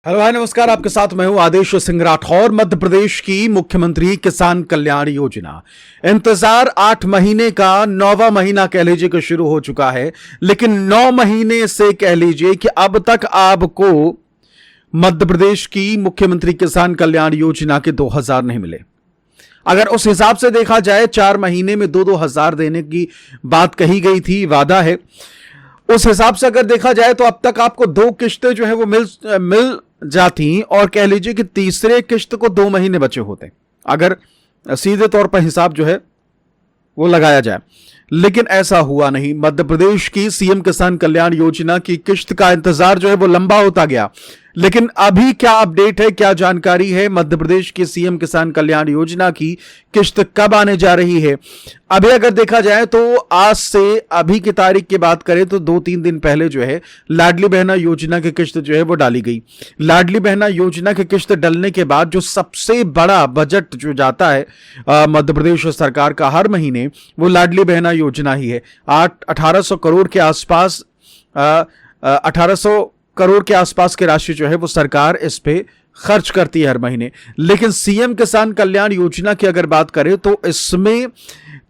Hello hi नमस्कार। आपके साथ मैं हूं आदेश सिंह राठौर। मध्य प्रदेश की मुख्यमंत्री किसान कल्याण योजना इंतजार 8 महीने का 9वां महीना कह लीजिए कि शुरू हो चुका है, लेकिन 9 महीने से कह लीजिए कि अब तक आपको मध्य प्रदेश की मुख्यमंत्री किसान कल्याण योजना के 2,000 नहीं मिले। अगर उस हिसाब से देखा जाए 4 महीने में 2-2 हजार देने की बात कही गई थी, वादा है, उस हिसाब से अगर देखा जाए तो अब तक आपको 2 किश्तें जो है वो मिल जाती और कह लीजिए कि तीसरे किश्त को 2 महीने बचे होते अगर सीधे तौर पर हिसाब जो है वो लगाया जाए, लेकिन ऐसा हुआ नहीं। मध्य प्रदेश की सीएम किसान कल्याण योजना की किश्त का इंतजार जो है वो लंबा होता गया, लेकिन अभी क्या अपडेट है, क्या जानकारी है मध्य प्रदेश की सीएम किसान कल्याण योजना की किश्त कब आने जा रही है? अभी अगर देखा जाए तो आज से अभी की तारीख की बात करें तो 2-3 दिन पहले जो है लाडली बहना योजना की किश्त जो है वो डाली गई। लाडली बहना योजना की किश्त डलने के बाद जो सबसे बड़ा बजट जो जाता है मध्य प्रदेश सरकार का हर महीने, वो लाडली बहना योजना ही है। 1800 करोड़ के आसपास 1800 करोड़ के आसपास की राशि जो है वो सरकार इस पे खर्च करती है हर महीने। लेकिन सीएम किसान कल्याण योजना की अगर बात करें तो इसमें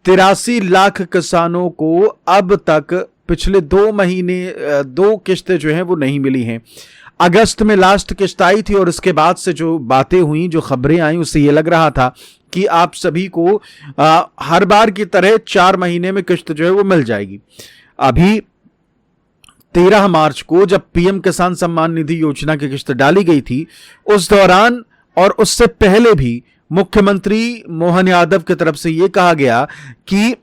83 लाख किसानों को अब तक पिछले 2 महीने 2 किश्तें जो हैं वो नहीं मिली हैं। अगस्त में लास्ट किश्त आई थी और इसके बाद से जो बातें हुई, जो खबरें आई, उससे ये लग रहा था कि आप सभी को हर बार की तरह 4 महीने में किश्त जो है वो मिल जाएगी। अभी 13 मार्च को जब पीएम किसान सम्मान निधि योजना की किश्त डाली गई थी, उस दौरान और उससे पहले भी मुख्यमंत्री मोहन यादव की तरफ से यह कहा गया कि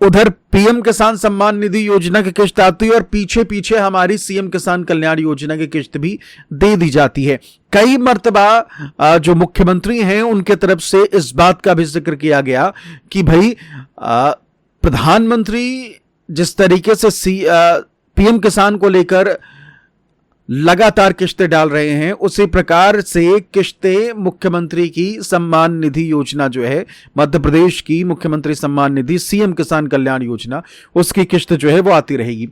उधर पीएम किसान सम्मान निधि योजना की किश्त आती है और पीछे पीछे हमारी सीएम किसान कल्याण योजना की किश्त भी दे दी जाती है। कई मर्तबा जो मुख्यमंत्री हैं उनके तरफ से इस बात का भी जिक्र किया गया कि भाई प्रधानमंत्री जिस तरीके से पीएम किसान को लेकर लगातार किश्तें डाल रहे हैं, उसी प्रकार से किश्तें मुख्यमंत्री की सम्मान निधि योजना जो है, मध्य प्रदेश की मुख्यमंत्री सम्मान निधि सीएम किसान कल्याण योजना, उसकी किश्त जो है वो आती रहेगी।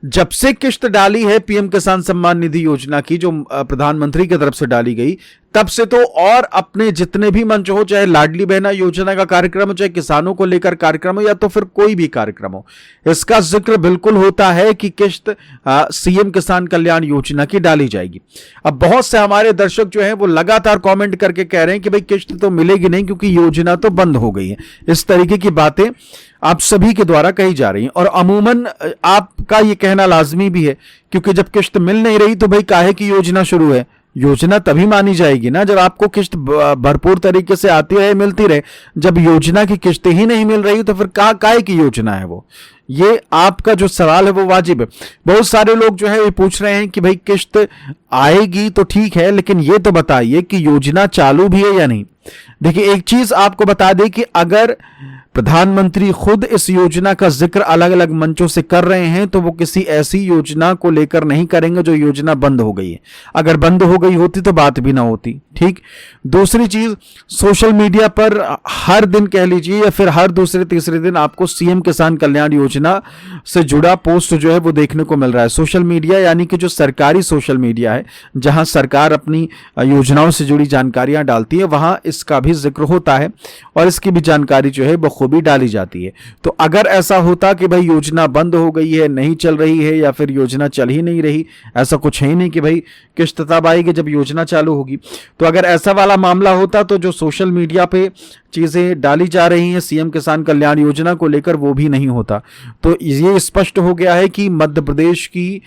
जब से किश्त डाली है पीएम किसान सम्मान निधि योजना की, जो प्रधानमंत्री की तरफ से डाली गई, तब से तो और अपने जितने भी मंच हो, चाहे लाडली बहना योजना का कार्यक्रम हो, चाहे किसानों को लेकर कार्यक्रम हो, या तो फिर कोई भी कार्यक्रम हो, इसका जिक्र बिल्कुल होता है कि किश्त सीएम किसान कल्याण योजना की डाली जाएगी। अब बहुत से हमारे दर्शक जो हैं वो लगातार कमेंट करके कह रहे हैं कि भाई किश्त तो मिलेगी नहीं क्योंकि योजना तो बंद हो गई है। इस तरीके की बातें आप सभी के द्वारा कही जा रही हैं और अमूमन आपका ये कहना लाजमी भी है, क्योंकि जब किश्त मिल नहीं रही तो भाई काहे की योजना शुरू है? योजना तभी मानी जाएगी ना जब आपको किश्त भरपूर तरीके से आती रहे, मिलती रहे। जब योजना की किश्तें ही नहीं मिल रही तो फिर काहे की योजना है वो? ये आपका जो सवाल है वो वाजिब है। बहुत सारे लोग जो है ये पूछ रहे हैं कि भाई किश्त आएगी तो ठीक है, लेकिन ये तो बताइए कि योजना चालू भी है या नहीं। देखिए, एक चीज आपको बता दें कि अगर प्रधानमंत्री खुद इस योजना का जिक्र अलग अलग मंचों से कर रहे हैं तो वो किसी ऐसी योजना को लेकर नहीं करेंगे जो योजना बंद हो गई है। अगर बंद हो गई होती तो बात भी ना होती। ठीक। दूसरी चीज, सोशल मीडिया पर हर दिन कह लीजिए या फिर हर दूसरे तीसरे दिन आपको सीएम किसान कल्याण योजना से जुड़ा पोस्ट जो है वो देखने को मिल रहा है। सोशल मीडिया यानी कि जो सरकारी सोशल मीडिया है, जहां सरकार अपनी योजनाओं से जुड़ी जानकारियां डालती है, वहां इसका भी जिक्र होता है और इसकी भी जानकारी जो है बखूबी डाली जाती है। तो अगर ऐसा होता कि भाई योजना बंद हो गई है, नहीं चल रही है, या फिर योजना चल ही नहीं रही, ऐसा कुछ है ही नहीं कि भाई किश्त तब आएगी जब योजना चालू होगी, तो अगर ऐसा वाला मामला होता तो जो सोशल मीडिया पे चीजें डाली जा रही हैं सीएम किसान कल्याण योजना को लेकर, वो भी नहीं होता। तो ये स्पष्ट हो गया है कि मध्य प्रदेश की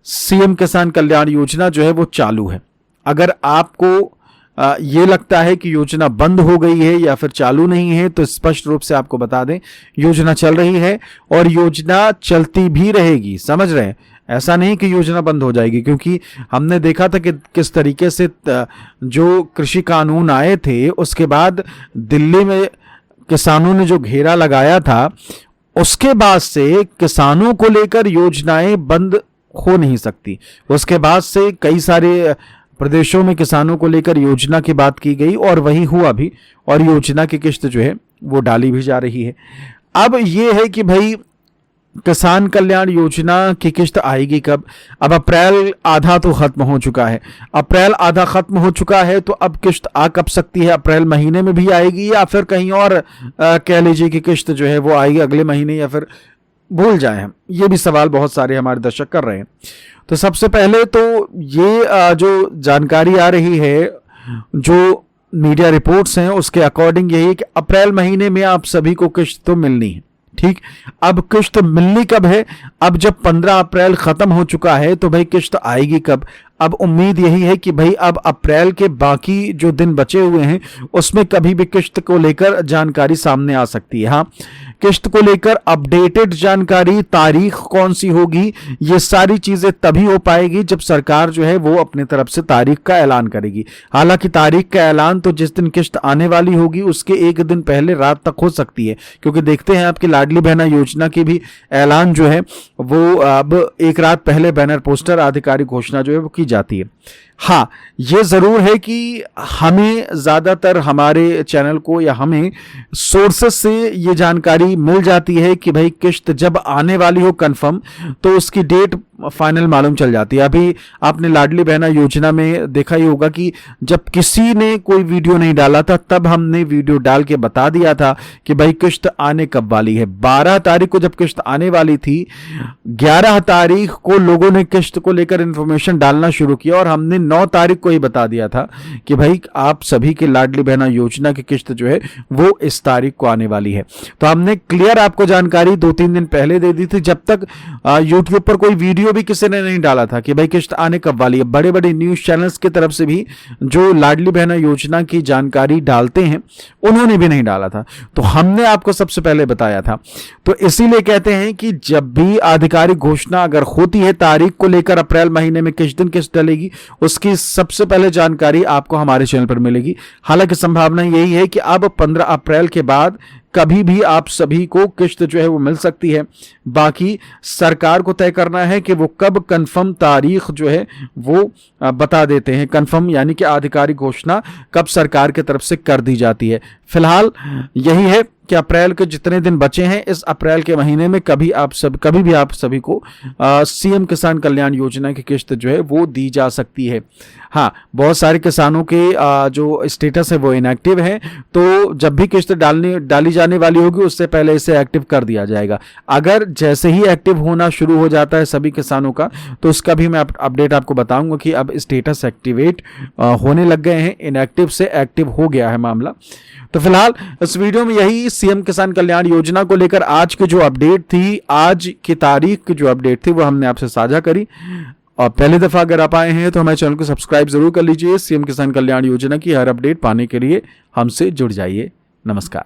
सीएम किसान कल्याण योजना जो है वो चालू है। अगर आपको ये लगता है कि योजना बंद हो गई है या फिर चालू नहीं है, तो स्पष्ट रूप से आपको बता दें योजना चल रही है और योजना चलती भी रहेगी। समझ रहे हैं? ऐसा नहीं कि योजना बंद हो जाएगी, क्योंकि हमने देखा था कि किस तरीके से जो कृषि कानून आए थे उसके बाद दिल्ली में किसानों ने जो घेरा लगाया था, उसके बाद से किसानों को लेकर योजनाएं बंद हो नहीं सकती। उसके बाद से कई सारे प्रदेशों में किसानों को लेकर योजना की बात की गई और वही हुआ भी, और योजना की किश्त जो है वो डाली भी जा रही है। अब ये है कि भाई किसान कल्याण योजना की किस्त आएगी कब? अब अप्रैल आधा तो खत्म हो चुका है, अप्रैल आधा खत्म हो चुका है, तो अब किस्त आ कब सकती है? अप्रैल महीने में भी आएगी या फिर कहीं और कह लीजिए कि किस्त जो है वो आएगी अगले महीने, या फिर भूल जाए हम? ये भी सवाल बहुत सारे हमारे दर्शक कर रहे हैं। तो सबसे पहले तो ये जो जानकारी आ रही है, जो मीडिया रिपोर्ट्स हैं, उसके अकॉर्डिंग यही है कि अप्रैल महीने में आप सभी को किस्त तो मिलनी है। ठीक, अब किस्त मिलनी कब है? अब जब 15 अप्रैल खत्म हो चुका है तो भाई किस्त आएगी कब? अब उम्मीद यही है कि भाई अब अप्रैल के बाकी जो दिन बचे हुए हैं उसमें कभी भी किस्त को लेकर जानकारी सामने आ सकती है। हाँ, किस्त को लेकर अपडेटेड जानकारी, तारीख कौन सी होगी, ये सारी चीजें तभी हो पाएगी जब सरकार जो है वो अपने तरफ से तारीख का ऐलान करेगी। हालांकि तारीख का ऐलान तो जिस दिन किस्त आने वाली होगी उसके एक दिन पहले रात तक हो सकती है, क्योंकि देखते हैं आपकी लाडली बहना योजना की भी ऐलान जो है वो अब एक रात पहले बैनर पोस्टर आधिकारिक घोषणा जो है वो की जाती है। हाँ, ये जरूर है कि हमें ज्यादातर हमारे चैनल को या हमें सोर्सेस से ये जानकारी मिल जाती है कि भाई किस्त जब आने वाली हो कंफर्म, तो उसकी डेट फाइनल मालूम चल जाती है। अभी आपने लाडली बहना योजना में देखा ही होगा कि जब किसी ने कोई वीडियो नहीं डाला था तब हमने वीडियो डाल के बता दिया था कि भाई किस्त आने कब वाली है। 12 तारीख को जब किस्त आने वाली थी, 11 तारीख को लोगों ने किस्त को लेकर इंफॉर्मेशन डालना शुरू किया और हमने 9 तारीख को ही बता दिया था कि भाई आप सभी के लाडली बहना योजना की किस्त जो है वो इस तारीख को आने वाली है। तो हमने क्लियर आपको जानकारी 2-3 दिन पहले दे दी थी, जब तक यूट्यूब पर कोई वीडियो भी किसी ने नहीं डाला था कि भाई किस्त आने कब वाली है। बड़े बड़े न्यूज चैनल्स की तरफ से भी जो लाडली बहना योजना की जानकारी डालते हैं उन्होंने भी नहीं डाला था, तो हमने आपको सबसे पहले बताया था। तो इसीलिए कहते हैं कि जब भी आधिकारिक घोषणा अगर होती है तारीख को लेकर, अप्रैल महीने में किस दिन किस्त डलेगी, उसकी सबसे पहले जानकारी आपको हमारे चैनल पर मिलेगी। हालांकि संभावना यही है कि अब 15 अप्रैल के बाद कभी भी आप सभी को किस्त जो है वो मिल सकती है। बाकी सरकार को तय करना है कि वो कब कंफर्म तारीख जो है वो बता देते हैं। कंफर्म यानी कि आधिकारिक घोषणा कब सरकार की तरफ से कर दी जाती है। फिलहाल यही है कि अप्रैल के जितने दिन बचे हैं, इस अप्रैल के महीने में कभी भी आप सभी को सीएम किसान कल्याण योजना की किस्त जो है वो दी जा सकती है। हाँ, बहुत सारे किसानों के जो स्टेटस है वो इनएक्टिव है, तो जब भी किस्त डाली जाने वाली होगी उससे पहले इसे एक्टिव कर दिया जाएगा। अगर जैसे ही एक्टिव होना शुरू हो जाता है सभी किसानों का, तो उसका भी मैं अपडेट आपको बताऊंगा कि अब स्टेटस एक्टिवेट होने लग गए हैं, इनएक्टिव से एक्टिव हो गया है मामला। तो फिलहाल इस वीडियो में यही सीएम किसान कल्याण योजना को लेकर आज की जो अपडेट थी, आज की तारीख की जो अपडेट थी वो हमने आपसे साझा करी। और पहली दफा अगर आप आए हैं तो हमारे चैनल को सब्सक्राइब जरूर कर लीजिए। सीएम किसान कल्याण योजना की हर अपडेट पाने के लिए हमसे जुड़ जाइए। नमस्कार।